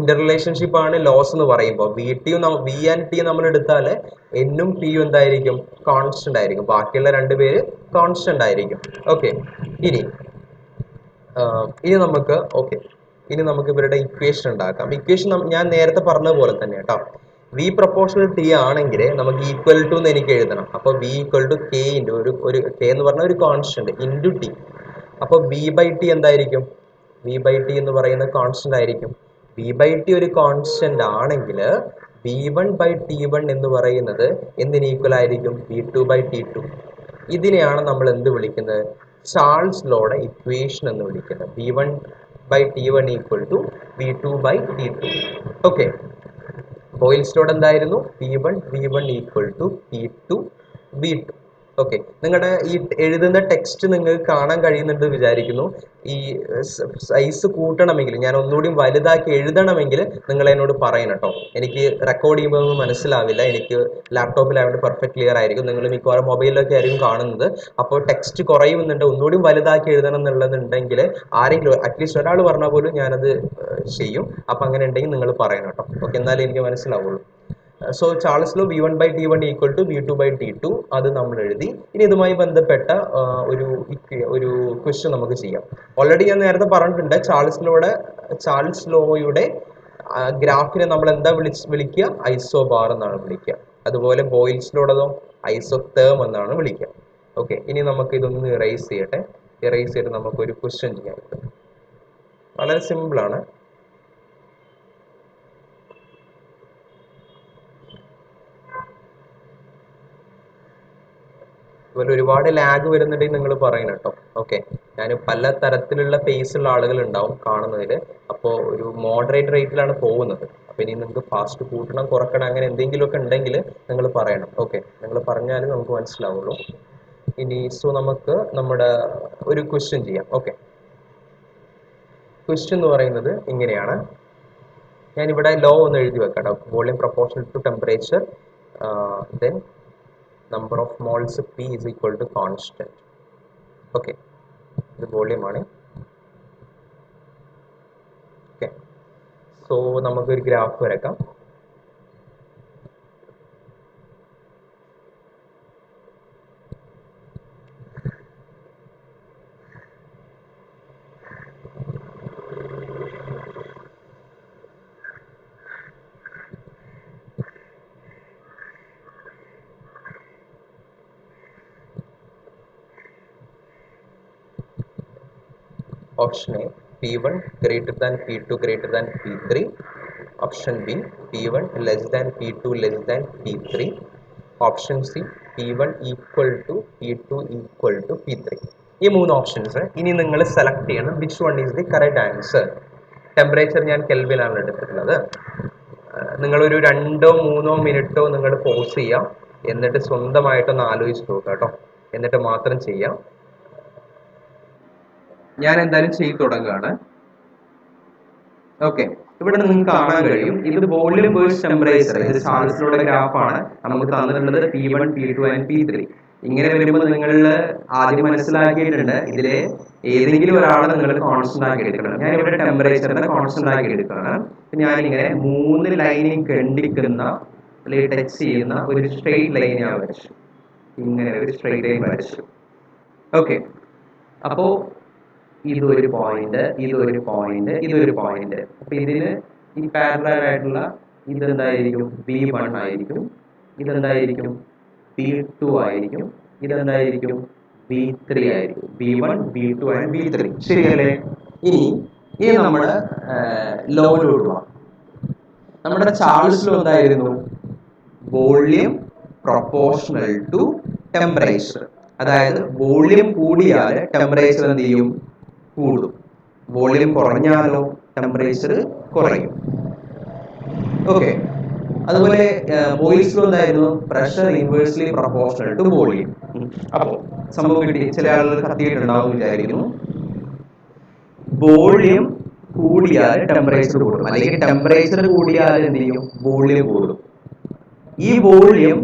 ഇന്റർ റിലേഷൻഷിപ്പ് ആണ് ലോസ് എന്ന് പറയുമ്പോൾ. ബി ആൻഡ് ടി നമ്മൾ എടുത്താൽ എന്നും പിയും എന്തായിരിക്കും? കോൺസ്റ്റന്റ് ആയിരിക്കും. ബാക്കിയുള്ള രണ്ടുപേര് കോൺസ്റ്റന്റ് ആയിരിക്കും. ഓക്കെ, ഇനി നമുക്ക് ഇവരുടെ ഇക്വേഷൻ ഉണ്ടാക്കാം. ഇക്വേഷൻ ഞാൻ നേരത്തെ പറഞ്ഞ പോലെ തന്നെ കേട്ടോ. വി പ്രൊപ്പോർഷണൽ ടി ആണെങ്കിൽ നമുക്ക് ഈക്വൽ ടു എന്ന് എനിക്ക് എഴുതണം. അപ്പോൾ V equal to K into ഒരു കെ എന്ന് പറഞ്ഞ ഒരു കോൺസ്റ്റന്റ് ഇൻറ്റു ടി. അപ്പോൾ വി ബൈ ടി എന്തായിരിക്കും? വി ബൈ ടി എന്ന് പറയുന്ന കോൺസ്റ്റന്റ് ആയിരിക്കും. വി ബൈ ടി ഒരു കോൺസ്റ്റന്റ് ആണെങ്കിൽ V1 ബൈ T1 എന്ന് പറയുന്നത് എന്തിന് ഈക്വൽ ആയിരിക്കും? V2 by T2. ഇതിനെയാണ് നമ്മൾ എന്ത് വിളിക്കുന്നത്? ചാൾസ് ലോയുടെ ഇക്വേഷൻ എന്ന് വിളിക്കുന്നത്. V1 by T1 equal to V2 by T2. Okay, Boyle's law എന്തായിരുന്നു? V1 equal to P2 V2. Okay, നിങ്ങളുടെ ഈ എഴുതുന്ന ടെക്സ്റ്റ് നിങ്ങൾക്ക് കാണാൻ കഴിയുന്നുണ്ട് വിചാരിക്കുന്നു. ഈ സൈസ് കൂട്ടണമെങ്കിൽ, ഞാൻ ഒന്നുകൂടി വലുതാക്കി എഴുതണമെങ്കിൽ നിങ്ങൾ എന്നോട് പറയണം കേട്ടോ. എനിക്ക് റെക്കോർഡ് ചെയ്യുമ്പോൾ ഒന്നും മനസ്സിലാവില്ല. എനിക്ക് ലാപ്ടോപ്പിലായതുകൊണ്ട് പെർഫെക്റ്റ് ക്ലിയർ ആയിരിക്കും. നിങ്ങൾ മിക്കവാറും മൊബൈലിലൊക്കെ ആയിരിക്കും കാണുന്നത്. അപ്പോൾ ടെക്സ്റ്റ് കുറയുന്നുണ്ട്, ഒന്നുകൂടി വലുതാക്കി എഴുതണം എന്നുള്ളതുണ്ടെങ്കിൽ ആരെങ്കിലും അറ്റ്ലീസ്റ്റ് ഒരാൾ പറഞ്ഞാൽ പോലും ഞാനത് ചെയ്യും. അപ്പം അങ്ങനെ ഉണ്ടെങ്കിൽ നിങ്ങൾ പറയണം കേട്ടോ. ഓക്കെ, എന്നാലേ എനിക്ക് മനസ്സിലാവുള്ളൂ. So Charles law V1 by T1 equal to V2 by T2 അത് നമ്മൾ എഴുതി. ഇനി ഇതുമായി ബന്ധപ്പെട്ട ഒരു ക്വസ്റ്റ്യൻ നമുക്ക് ചെയ്യാം. ഓൾറെഡി ഞാൻ നേരത്തെ പറഞ്ഞിട്ടുണ്ട്, ചാൾസ് ലോയുടെ ഗ്രാഫിനെ നമ്മൾ എന്താ വിളിക്കുക? ഐസോബാർ എന്നാണ് വിളിക്കുക. അതുപോലെ ബോയിൽസ് ലോയുടേതോ ഐസോതേം എന്നാണ് വിളിക്കുക. ഓക്കെ, ഇനി നമുക്ക് ഇതൊന്ന് ഇറേസ് ചെയ്തിട്ട് നമുക്കൊരു ക്വസ്റ്റ്യൻ ചെയ്യാം. വളരെ സിമ്പിളാണ്. അതുപോലെ ഒരുപാട് ലാഗ് വരുന്നുണ്ടെങ്കിൽ നിങ്ങൾ പറയണം കേട്ടോ. ഓക്കെ, ഞാൻ പല തരത്തിലുള്ള പേസുള്ള ആളുകൾ ഉണ്ടാവും കാണുന്നതിൽ. അപ്പോൾ ഒരു മോഡറേറ്റ് റേറ്റിലാണ് പോകുന്നത്. അപ്പോൾ ഇനി നിങ്ങൾക്ക് ഫാസ്റ്റ് കൂട്ടണം, കുറക്കണം, അങ്ങനെ എന്തെങ്കിലുമൊക്കെ ഉണ്ടെങ്കിൽ നിങ്ങൾ പറയണം. ഓക്കെ, നിങ്ങൾ പറഞ്ഞാലും നമുക്ക് മനസ്സിലാവുള്ളൂ. ഇനി നമുക്ക് നമ്മുടെ ഒരു ക്വസ്റ്റ്യൻ ചെയ്യാം. ഓക്കെ, ക്വസ്റ്റ്യൻ എന്ന് പറയുന്നത് ഇങ്ങനെയാണ്. ഞാനിവിടെ ലോ ഒന്ന് എഴുതി വെക്കാം. Volume proportional to temperature, then number of moles P is equal to constant. Okay, ഇത് വോളിയം ആണ്. ഓക്കെ, സോ നമുക്കൊരു ഗ്രാഫ് വരക്കാം. Option A, P1 greater than P2 greater than P3. Option B, P1 less than P2 less than P3. Option C, P1 equal to P2 equal to P3. ഈ 3 ഓപ്ഷൻസ് ഇനി നിങ്ങൾ സെലക്ട് ചെയ്യണം. Which one is the correct answer? Temperature ഞാൻ കെൽവിനാണ് എടുത്തിട്ടുള്ളത്. നിങ്ങളൊരു 2-3 മിനിറ്റോ നിങ്ങൾ പോസ് ചെയ്യാം. എന്നിട്ട് സ്വന്തമായിട്ടൊന്ന് ആലോചിച്ച് നോക്കുക കേട്ടോ. എന്നിട്ട് മാത്രം ചെയ്യാം. ഞാൻ എന്തായാലും ചെയ്തു തുടങ്ങുകയാണ്. ഓക്കെ, ഇവിടെ നിങ്ങൾക്ക് കാണാൻ കഴിയും ഇത് വോളിയം വേഴ്സ് ടെമ്പറേച്ചർ. ഇത് ചാൾസിലുള്ള ഗ്രാഫാണ്. നമുക്ക് തന്നിട്ടുള്ളത് P1, P2 ആൻഡ് P3. ഇങ്ങനെ വരുമ്പോൾ നിങ്ങൾ ആദ്യം മനസ്സിലാക്കിയിട്ടുണ്ട് ഇതിലെ ഏതെങ്കിലും ഒരാളെ നിങ്ങൾ കോൺസ്റ്റന്റ് ആക്കി എടുക്കണം. ഞാൻ ഇവിടെ ടെമ്പറേച്ചറിനെ കോൺസ്റ്റന്റ് ആക്കി എടുക്കുകയാണ്. ഞാനിങ്ങനെ 3 ലൈനിൽ ഖണ്ഡിക്കുന്ന അല്ലെങ്കിൽ ടച്ച് ചെയ്യുന്ന ഒരു സ്ട്രെയിറ്റ് ലൈൻ ഞാൻ വരച്ചു. ഇങ്ങനെ ഒരു സ്ട്രെയിറ്റ് ലൈൻ വരച്ചു. ഓക്കെ, അപ്പോ ഇതൊരു പോയിന്റ്, ഇതൊരു പോയിന്റ്, ഇതൊരു പോയിന്റ്. അപ്പൊ ഇതിന് ഈ പാരലൽ ആയിട്ടുള്ള ഇതെന്തായിരിക്കും? B1 ആയിരിക്കും. ഇതെന്തായിരിക്കും? B2 ആയിരിക്കും. ഇതെന്തായിരിക്കും? B3 ആയിരിക്കും. B1, B2 and B3. ശരിയല്ലേ? ഇനി നമ്മുടെ ലോയിലോട്ട് പോവാം. നമ്മുടെ ചാൾസ് ലോ എന്തായിരുന്നു? Volume proportional to temperature. അതായത് വോളിയം കൂടിയാൽ ടെമ്പറേച്ചർ എന്ത് ചെയ്യും? കൂടും. വോളിയം കുറഞ്ഞാലോ ടെമ്പറേച്ചർ കുറയും. ഓക്കെ, അതുപോലെ ബോയിൽസ് ലോ എന്തായിരുന്നു? Pressure inversely proportional to volume. അപ്പോൾ സംഭവം കിട്ടി. ചില ആളുകൾ കത്തിയിട്ടുണ്ടാവും വിചാരിക്കുന്നു. വോളിയം കൂടിയാൽ ടെമ്പറേച്ചർ കൂടും, അല്ലെങ്കിൽ ടെമ്പറേച്ചർ കൂടിയാൽ എന്ത് ചെയ്യും? വോളിയം കൂടും. ഈ വോളിയം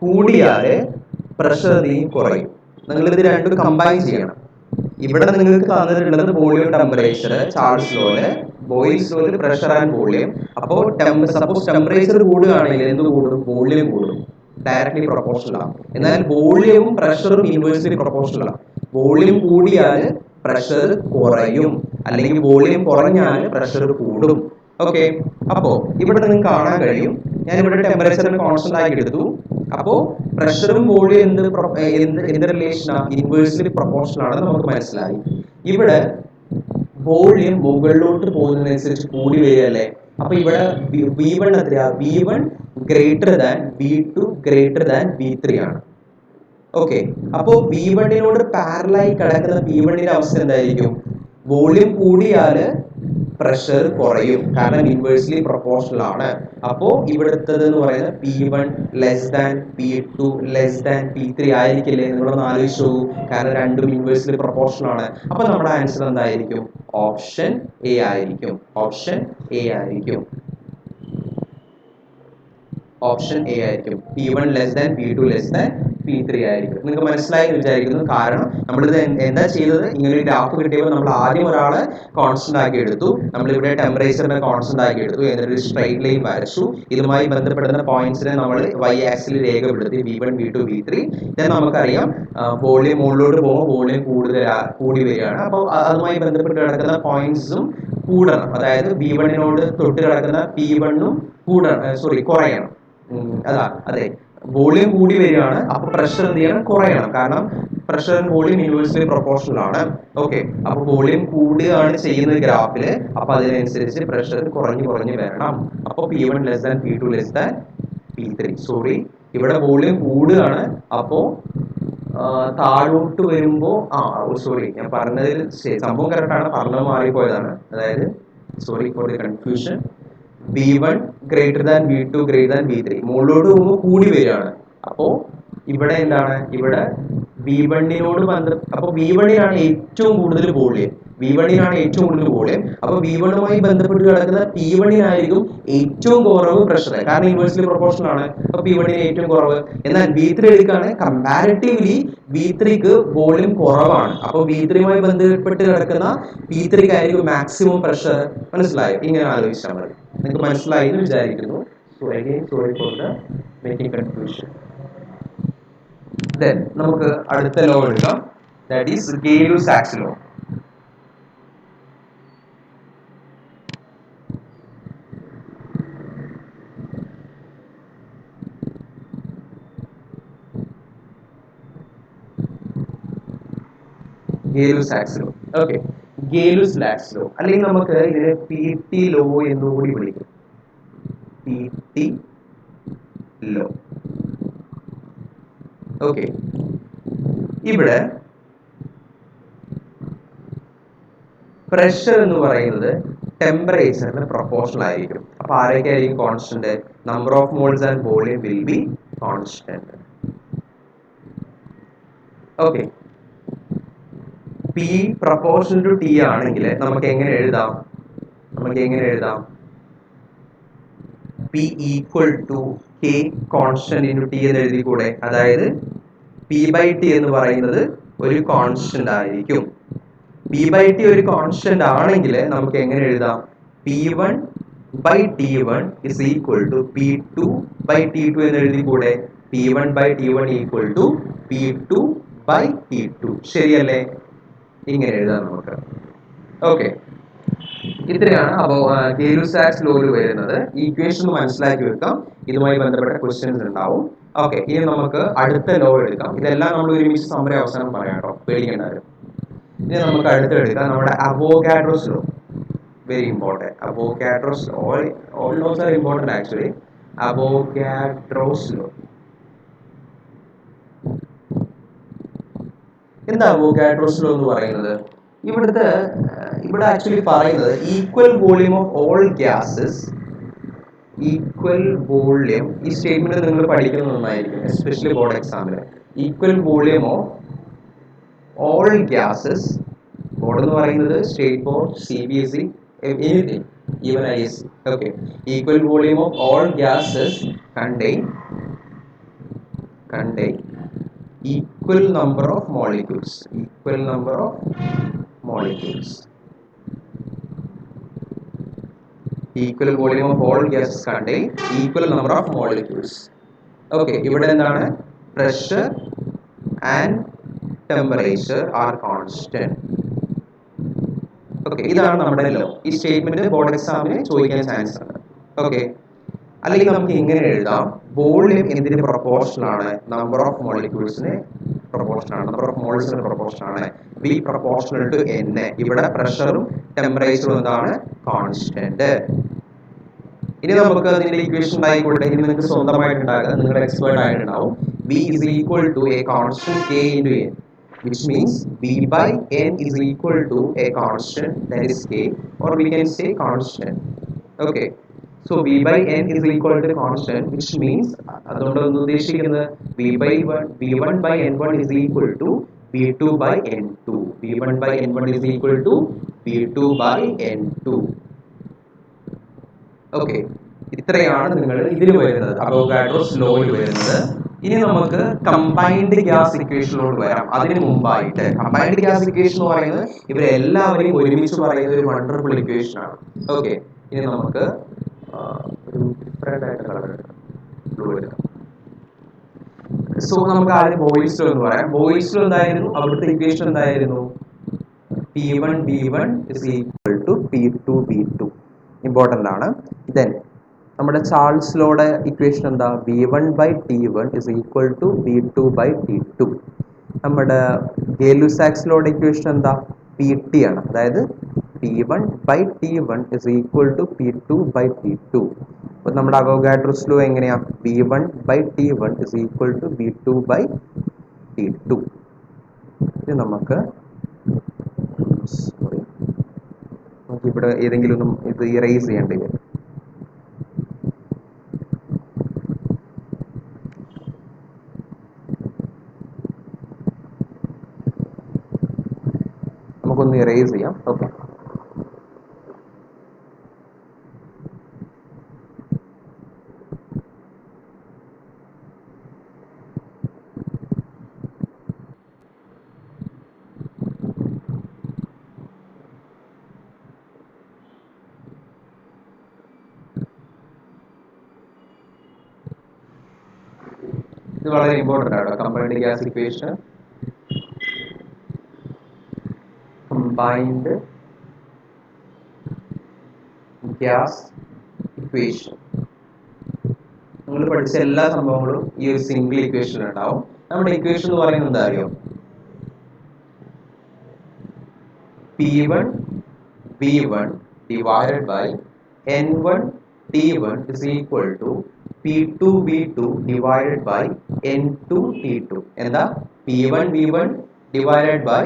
കൂടിയാൽ പ്രഷർ കുറയും. നിങ്ങൾ ഇത് രണ്ടും കമ്പൈൻ ചെയ്യണം. ഇവിടെ നിങ്ങൾക്ക് തന്നിട്ടുള്ളത് വോളിയം ടെമ്പറേച്ചർ ചാൾസ് ലോയില്, ബോയിൽസ് ലോയില് പ്രഷർ ആൻഡ് വോളിയം. അപ്പോൾ സപ്പോസ് ടെമ്പറേച്ചർ കൂടുകയാണെങ്കിൽ എന്ത് കൂടും? വോളിയം കൂടും. ഡയറക്ട്ലി പ്രൊപ്പോർഷണൽ ആണ്. എന്നാൽ വോളിയവും പ്രഷറും ഇൻവേഴ്സ്ലി പ്രൊപ്പോർഷണൽ ആണ്. വോളിയം കൂടിയാൽ പ്രഷർ കുറയും, അല്ലെങ്കിൽ വോളിയം കുറഞ്ഞാൽ പ്രഷർ കൂടും. ഓക്കെ, അപ്പോ ഇവിടെ നിങ്ങൾക്ക് കാണാൻ കഴിയും ഞാൻ ഇവിടെ ടെമ്പറേച്ചറിനെ കോൺസ്റ്റന്റ് ആക്കി എടുത്തു. അപ്പോ പ്രഷറും വോളിയം എന്ത് റിലേഷനാണ്? ഇൻവേഴ്സ്ലി പ്രൊപ്പോർഷണൽ ആണെന്ന് നമുക്ക് മനസ്സിലായി. ഇവിടെ വോളിയം മുകളിലോട്ട് പോകുന്നതിനനുസരിച്ച് കൂടി വരികയല്ലേ. അപ്പൊ ഇവിടെ V1 എത്രയാ? V1 greater than V2 greater than V3 ആണ്. ഓക്കെ, അപ്പോ V1നോട് പാരലായി കിടക്കുന്ന P1ന്റെ അവസ്ഥ എന്തായിരിക്കും? വോളിയം കൂടിയാല് പ്രഷർ കുറയും, കാരണം ഇൻവേഴ്സ്ലി പ്രൊപ്പോർഷണൽ ആണ്. അപ്പോ ഇവിടുത്തത് എന്ന് പറയുന്നത് P1 less than P2 less than P3 ആയിരിക്കില്ലേ? നിങ്ങളൊന്ന് ആലോചിച്ചു. കാരണം രണ്ടും ഇൻവേഴ്സ്ലി പ്രൊപ്പോർഷണൽ ആണ്. അപ്പൊ നമ്മുടെ ആൻസർ എന്തായിരിക്കും? ഓപ്ഷൻ എ ആയിരിക്കും. ഓപ്ഷൻ എ ആയിരിക്കും. ഓപ്ഷൻ എ ആയിരിക്കും. P1 less than P2 less than P3 ആയിരിക്കും. നിങ്ങൾക്ക് മനസ്സിലായി എന്ന് വിചാരിക്കുന്നു. കാരണം നമ്മളിത് എന്താ ചെയ്തത്? ഇങ്ങനെ ഒരു ഗ്രാഫ് കിട്ടിയപ്പോൾ നമ്മൾ ആദ്യം ഒരാളെ കോൺസ്റ്റന്റ് ആക്കി എടുത്തു. നമ്മളിവിടെ ടെമ്പറേച്ചറിനെ കോൺസ്റ്റന്റ് ആക്കി എടുത്തു. എന്നിട്ട് ഒരു സ്ട്രെയിറ്റ് ലൈൻ വരച്ചു. ഇതുമായി ബന്ധപ്പെടുന്ന പോയിന്റ്സിനെ നമ്മൾ y ആക്സിൽ രേഖപ്പെടുത്തി. V1, V2, V3. then നമുക്കറിയാം വോളിയം മുകളിലോട്ട് പോകുമ്പോൾ വോളിയം കൂടി വരികയാണ്. അപ്പോൾ അതുമായി ബന്ധപ്പെട്ട് കിടക്കുന്ന പോയിന്റ്സും കൂടണം. അതായത് V1നോട് തൊട്ട് കിടക്കുന്ന P1ഉം കുറയണം. അതെ, വോളിയം കൂടി വരികയാണ്. അപ്പൊ പ്രഷർ എന്ത് ചെയ്യണം? കുറയണം. കാരണം pressure and volume inversely proportional ആണ്. ഓക്കെ, അപ്പൊ വോളിയം കൂടുകയാണ് ചെയ്യുന്നത് ഗ്രാഫില്. അപ്പൊ അതിനനുസരിച്ച് പ്രഷർ കുറഞ്ഞു വരണം. അപ്പൊ P1 less than P2 less than P3. ഇവിടെ വോളിയം കൂടുകയാണ്. അപ്പോ താഴോട്ട് വരുമ്പോ ഞാൻ പറഞ്ഞതിൽ സംഭവം കറക്റ്റാണ്, പറഞ്ഞത് മാറിപ്പോയതാണ്. അതായത് sorry for the confusion. V1 greater than V2 greater than V3. മുകളിലോട്ട് പോകുമ്പോൾ കൂടി വരികയാണ്. അപ്പോ ഇവിടെ എന്താണ്? ഇവിടെ V1നോട് അപ്പൊ V1നാണ് ഏറ്റവും കൂടുതൽ വോളിയം. അപ്പൊ V1മായി ബന്ധപ്പെട്ട് കിടക്കുന്ന P1നായിരിക്കും ഏറ്റവും കുറവ് പ്രഷർ, കാരണം ഇൻവേഴ്സ്ലി പ്രൊപ്പോർഷണൽ ആണ്. അപ്പൊ P1ന് ഏറ്റവും കുറവ്. എന്നാൽ V3 എടുക്കുകയാണ്, കമ്പാരിറ്റീവ്ലി V3ക്ക് വോളിയം കുറവാണ്. അപ്പൊ V3യുമായി ബന്ധപ്പെട്ട് കിടക്കുന്ന P3ക്ക് ആയിരിക്കും മാക്സിമം പ്രഷർ. മനസ്സിലായോ? ഇങ്ങനെ ആലോചിച്ചാൽ മതി. നിങ്ങൾക്ക് മനസ്സിലായി എന്ന് വിചാരിക്കുന്നു. Sorry for the making confusion. Then നമുക്ക് അടുത്ത ലോ എടുക്കാം. That is Gay Lussac's law. Gay Lussac's law. Okay, Gay Lussac's law, അല്ലെങ്കിൽ നമുക്ക് ഇതിനെ PT ലോ എന്നുകൂടി വിളിക്കും. PT law. ഓക്കെ, ഇവിടെ പ്രഷർ എന്ന് പറയുന്നത് ടെമ്പറേച്ചറിന് പ്രൊപ്പോർഷണൽ ആയിരിക്കും. അപ്പൊ ആരൊക്കെ ആയിരിക്കും constant? Number of moles and volume will be constant. Okay, P proportion to T ആണെങ്കിൽ നമുക്ക് എങ്ങനെ എഴുതാം? P equal to K constant into T എന്ന് എഴുതിക്കൂടെ? അതായത് പി ബൈ ടി എന്ന് പറയുന്നത് ഒരു കോൺസ്റ്റന്റ് ആയിരിക്കും. പി ബൈ ടി ഒരു കോൺസ്റ്റന്റ് ആണെങ്കിൽ നമുക്ക് എങ്ങനെ എഴുതാം? P one by T one is equal to P two by T two എന്ന് എഴുതിക്കൂടെ? P one by T one equal to P two by T two. ശരിയല്ലേ? ഇങ്ങനെ എഴുതാം നമുക്ക്. ഓക്കെ, ഇത്രയാണ് അപ്പോൾ ഗേ-ലുസാക്സ് ലോയിൽ വരുന്നത്. ഈക്വേഷൻ മനസ്സിലാക്കി വെക്കാം, ഇതുമായി ബന്ധപ്പെട്ട ക്വസ്റ്റ്യൻസ് ഉണ്ടാവും. ഓക്കെ, ഇനി നമുക്ക് അടുത്ത ലോ എടുക്കാം. ഇതെല്ലാം നമ്മൾ ഒരുമിച്ച് സമരം അവസാനം പറയാം കേട്ടോ, പേടിക്കേണ്ടായിരുന്നു. ഇനി നമുക്ക് അടുത്ത് എടുക്കാം നമ്മുടെ Avogadro's law. Very important. Avogadro's law, all laws are important actually. Avogadro's law. എന്താ അവോഗാഡ്രോസ് ലോ എന്ന് പറയുന്നത്? ഇവിടെ ആക്ച്വലി പറയുന്നത് equal volume of all gases, equal volume, ഈ സ്റ്റേറ്റ്മെന്റ് നിങ്ങൾ പഠിക്കുന്നത് നന്നായിരിക്കും, എസ്പെഷ്യലി ബോർഡ് എക്സാമിൽ. Equal volume of all gases, board എന്ന് പറയുന്നത് state board, CBSE, anything, even ISC. Okay, equal volume of all gases contain equal number of molecules. Equal number of molecules. Equal volume of all gases contain equal number of molecules. Okay, ഇവിടെ എന്താണ്? Pressure and temperature are constant. Okay, ഇതാണ് നമ്മുടെ ലോ. ഈ സ്റ്റേറ്റ്മെന്റ് ബോർഡ് എക്സാമിന് ചോദിക്കാൻ ചാൻസ് ഉണ്ട്. ഓക്കെ, അല്ലെങ്കിൽ നമുക്ക് ഇങ്ങനെ എഴുതാം, വോളിയം എന്തിന് പ്രൊപ്പോർഷണൽ ആണ്? നമ്പർ ഓഫ് മോളിക്യൂൾസിന് പ്രൊപ്പോർഷണൽ ആണ്, നമ്പർ ഓഫ് മോൾസിന് പ്രൊപ്പോർഷണൽ ആണ്. B proportional to N. ഇവിടെ പ്രഷറും ടെമ്പറേച്ചറും എന്താണ്? കോൺസ്റ്റന്റ്. ഇനി നമുക്ക് അതിന്റെ ഇക്വേഷൻ ഉണ്ടായിക്കോട്ടെ. ഇനി നിങ്ങൾക്ക് സ്വന്തമായിട്ട് ഉണ്ടാക്കുക, നിങ്ങളുടെ എക്സ്പേർട്ട് ആയിട്ടുണ്ടാവും. B is equal to a constant K into N, which means B by N is equal to a constant, that is K, or we can say constant. Okay, so B by N is equal to constant, which means അതുകൊണ്ട് ഉദ്ദേശിക്കുന്നത് B1 by N1 is equal to B2 by N2. B1 by N1 is equal to B2 by N2. Okay, ഇത്രയാണ് നിങ്ങൾ ഇതിൽ വരുന്നത്, അവോഗാഡ്രോസ് ലോയിൽ വരുന്നത്. ഇനി നമുക്ക് കമ്പൈൻഡ് ഗ്യാസ് ഇക്വേഷനിലോട്ട് വരാം. അതിന് മുമ്പായിട്ട് കമ്പൈൻഡ് ഗ്യാസ് ഇക്വേഷൻ എന്ന് പറയുന്നത് ഇവരെല്ലാവരെയും ഒരുമിച്ച് പറയുന്ന ഒരു വണ്ടർഫുൾ ഇക്വേഷൻ ആണ്. ഓക്കെ, ഇനി നമുക്ക് ഒരു ഡിഫറെന്റ് ആയിട്ട് കളർ എടുക്കാം, ബ്ലൂ എടുക്കാം. സോ നമുക്ക് ആദ്യം ബോയ്സ് ലോ എന്ന് പറയാം. ബോയ്സ് ലോ എന്തായിരുന്നു? അവിടുത്തെ ഇക്വേഷൻ എന്തായിരുന്നു? P1 B1 is equal to P2 B2. Important ആണ്. ദെൻ നമ്മുടെ ചാൾസ് ലോയുടെ ഇക്വേഷൻ എന്താ? V1 by T1 is equal to V2 by T2. നമ്മുടെ ഗേ-ലുസാക്സ് ലോയുടെ ഇക്വേഷൻ എന്താ? PT ആണ്, അതായത് P1 by T1 is equal to P2 by T2. അപ്പോൾ നമ്മുടെ അവോഗാഡ്രോസ് ലോ എങ്ങനെയാ? V1 by T1 is equal to V2 by T2. ഇത് നമുക്ക് ഇവിടെ ഏതെങ്കിലും ഒന്നും ഇത് ഇറേസ് ചെയ്യേണ്ടി വരും. നമുക്കൊന്ന് ഇറേസ് ചെയ്യാം. ഓക്കെ, ഇത് വളരെ ഇമ്പോർട്ടൻ്റ് ആണ്. Combined gas equation, combined gas equation നിങ്ങൾ പഠിച്ച എല്ലാ സംഭവങ്ങളും ഈ ഒരു സിംഗിൾ ഇക്വേഷൻ ഉണ്ടാവും. നമ്മുടെ ഇക്വേഷൻ എന്ന് പറയുന്നത് എന്താ അറിയോ? P1 B1 divided by N1 T1 is equal to P2 B2 divided by N2 T2. എന്താ? P1 B1 divided by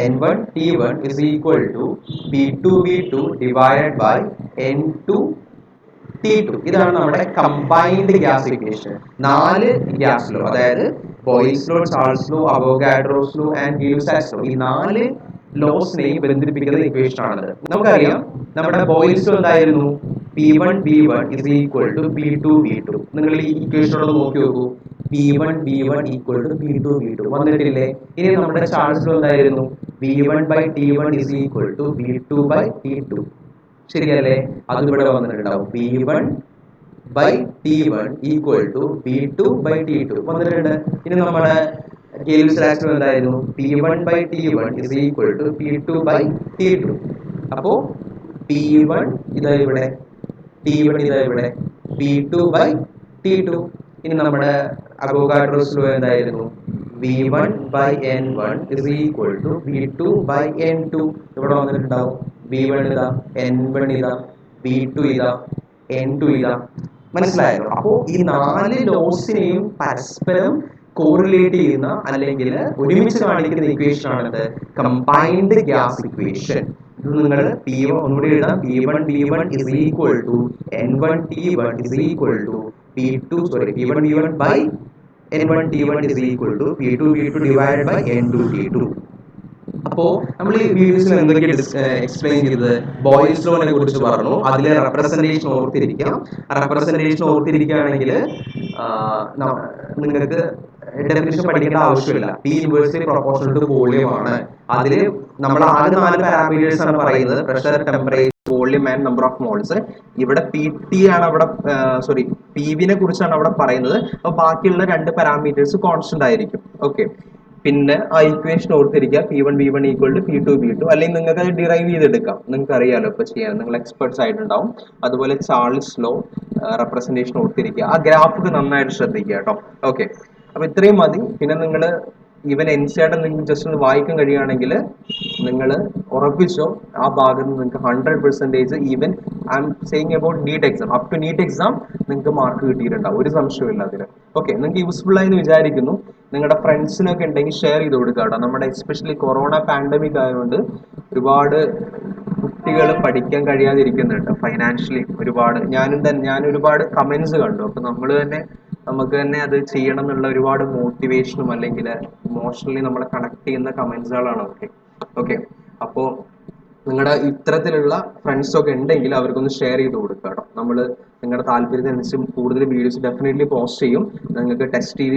N1 T1 is equal to P2 B2 divided by N2 T2. ഇതാണ് നമ്മുടെ combined gas equation. 4 gas law, അതായത് Boyle's law, Charles law, Avogadro's law and Gibbs law, ഈ 4 ലോസിനെയും ബന്ധിപ്പിക്കുന്ന ഇക്വേഷൻ ആണത്. നമുക്കറിയാം നമ്മുടെ ബോയിൽസ് ലോ എന്തായിരുന്നു? P1 B1 is equal to P2 B2. നിങ്ങൾ ഈ ഇക്വേഷൻ നോക്കി നോക്കൂ. P1 B1 equal to P2 B2 വന്നിട്ടില്ലേ? ഇനി നമ്മുടെ ചാൾസ് ലോ എന്തായിരുന്നു? B1 by T1 is equal to B2 by T2. ശരിയല്ലേ? അത് ഇവിടെ വന്നിട്ടുണ്ടാവും. B1 by T1 equal to B2 by T2 വന്നിട്ടുണ്ട്. ഇനി നമ്മുടെ ഗെയിൽസ് ലാസ്റ്റ് എന്തായിരുന്നു? P1 by T1 is equal to P2 by T2. അപ്പോ P1 ഇതാ ഇവിടെ, T1 ഇതാ ഇവിടെ, P2 by T2. ഇനി നമ്മുടെ അവോഗാഡ്രോസ് ലോ എന്തായിരുന്നു? V1 by N1 is equal to V2 by N2. ഇവിടെ വന്നിട്ടുണ്ടാവും. V1 ഇതാ, N1 ഇതാ, V2 ഇതാ, N2 ഇതാ. മനസ്സിലായല്ലോ? അപ്പോൾ ഈ 4 ലോസിനെയും പരസ്പരം കോറിലേറ്റ് ചെയ്യുന്ന അല്ലെങ്കിൽ ഒരുമിച്ച് കാണിക്കുന്ന ഇക്വേഷൻ ആണത് കമ്പൈൻഡ് ഗ്യാസ് ഇക്വേഷൻ. ഇത് നിങ്ങൾ P1 ഒന്നുകൂടി എഴുതാം. P1 B1 is equal to N1 T1 is equal to P1 B1 by N1 T1 is equal to P2 B2 divided by N2 T2. അപ്പോൾ നമ്മൾ ഈ വീഡിയോസിൽ എന്തൊക്കെ എക്സ്പ്ലെയിൻ ചെയ്തത്? ബോയിൽസ് ലോനെ കുറിച്ച് പറഞ്ഞു. അതിലെ റെപ്രസെന്റേഷൻ ഓർത്തിരിക്കാം. റെപ്രസെന്റേഷൻ ഓർത്തിരിക്കുകയാണെങ്കിൽ നിങ്ങൾക്ക് ഡെഫിനിഷൻ പഠിക്കേണ്ട ആവശ്യമില്ല. P inversely proportional to volume ആണ്. അതിൽ നമ്മൾ ആദ്യ 4 പാരാമീറ്റേഴ്സ് ആണ് പറയുന്നത്: pressure, temperature, volume and number of moles. ഇവിടെ PT ആണ് അവിടെ, സോറി, PV കുറിച്ചാണ് അവിടെ പറയുന്നത്. അപ്പോൾ ബാക്കിയുള്ള 2 പാരാമീറ്റേഴ്സ് കോൺസ്റ്റന്റ് ആയിരിക്കും. ഓക്കെ. പിന്നെ ആ ഇക്വേഷൻ ഓർത്തിരിക്കുക, P1 B1 equal to P2 B2. അല്ലെങ്കിൽ നിങ്ങൾക്ക് അത് ഡിറൈവ് ചെയ്തെടുക്കാം. നിങ്ങൾക്ക് അറിയാലോ ഇപ്പോൾ ചെയ്യാൻ, നിങ്ങൾ എക്സ്പെർട്സ് ആയിട്ടുണ്ടാവും. അതുപോലെ ചാൾസ് ലോ റെപ്രസെന്റേഷൻ ഓർത്തിരിക്കുക. ആ ഗ്രാഫിക്ക് നന്നായിട്ട് ശ്രദ്ധിക്കുക കേട്ടോ. ഓക്കെ. അപ്പൊ ഇത്രയും മതി. പിന്നെ നിങ്ങൾ ഈവൻ NCERT നിങ്ങൾക്ക് ജസ്റ്റ് ഒന്ന് വായിക്കാൻ കഴിയുകയാണെങ്കിൽ നിങ്ങൾ ഉറപ്പിച്ചോ, ആ ഭാഗത്ത് നിങ്ങൾക്ക് 100% even I am saying about NEET exam, up to NEET exam നിങ്ങൾക്ക് മാർക്ക് കിട്ടിയിട്ടുണ്ടാവും. ഒരു സംശയമില്ല അതിൽ. ഓക്കെ. നിങ്ങൾക്ക് യൂസ്ഫുൾ ആയി എന്ന് വിചാരിക്കുന്നു. നിങ്ങളുടെ ഫ്രണ്ട്സിനൊക്കെ ഉണ്ടെങ്കിൽ ഷെയർ ചെയ്ത് കൊടുക്കുക കേട്ടോ. നമ്മുടെ എസ്പെഷ്യലി കൊറോണ പാൻഡമിക് ആയതുകൊണ്ട് ഒരുപാട് കുട്ടികൾ പഠിക്കാൻ കഴിയാതിരിക്കുന്നുണ്ട്. ഫൈനാൻഷ്യലി ഒരുപാട്, ഞാൻ ഒരുപാട് കമന്റ്സ് കണ്ടു. അപ്പൊ നമുക്ക് തന്നെ അത് ചെയ്യണം എന്നുള്ള ഒരുപാട് മോട്ടിവേഷനും അല്ലെങ്കിൽ ഇമോഷണലി നമ്മളെ കണക്ട് ചെയ്യുന്ന കമന്റ്സുകളാണ്. ഓക്കെ. അപ്പോൾ നിങ്ങളുടെ ഇത്തരത്തിലുള്ള ഫ്രണ്ട്സ് ഒക്കെ ഉണ്ടെങ്കിൽ അവർക്കൊന്ന് ഷെയർ ചെയ്ത് കൊടുക്കുക കേട്ടോ. നമ്മൾ നിങ്ങളുടെ താല്പര്യത്തിനനുസരിച്ച് കൂടുതൽ വീഡിയോസ് ഡെഫിനറ്റ്ലി പോസ്റ്റ് ചെയ്യും. നിങ്ങൾക്ക് ടെസ്റ്റ്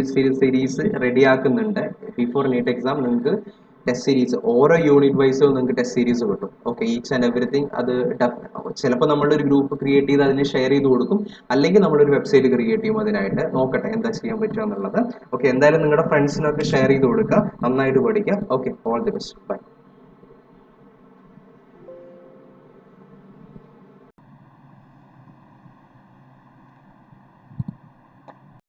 സീരീസ് റെഡിയാക്കുന്നുണ്ട്. ബിഫോർ നീറ്റ് എക്സാം നിങ്ങൾക്ക് ടെസ്റ്റ് സീരീസ് ഓരോ യൂണിറ്റ് വൈസോ നിങ്ങൾക്ക് ടെസ്റ്റ് സീരീസ് കിട്ടും. ഓക്കെ. ഈച്ച് ആൻഡ് എവറിത്തിങ് അത് ചിലപ്പോൾ നമ്മളൊരു ഗ്രൂപ്പ് ക്രിയേറ്റ് ചെയ്ത് അതിന് ഷെയർ ചെയ്ത് കൊടുക്കും, അല്ലെങ്കിൽ നമ്മളൊരു വെബ്സൈറ്റ് ക്രിയേറ്റ് ചെയ്യും. അതിനായിട്ട് നോക്കട്ടെ എന്താ ചെയ്യാൻ പറ്റുക എന്നുള്ളത്. ഓക്കെ. എന്തായാലും നിങ്ങളുടെ ഫ്രണ്ട്സിനൊക്കെ ഷെയർ ചെയ്ത് കൊടുക്കുക. നന്നായിട്ട് പഠിക്കുക. Okay. All the best. By.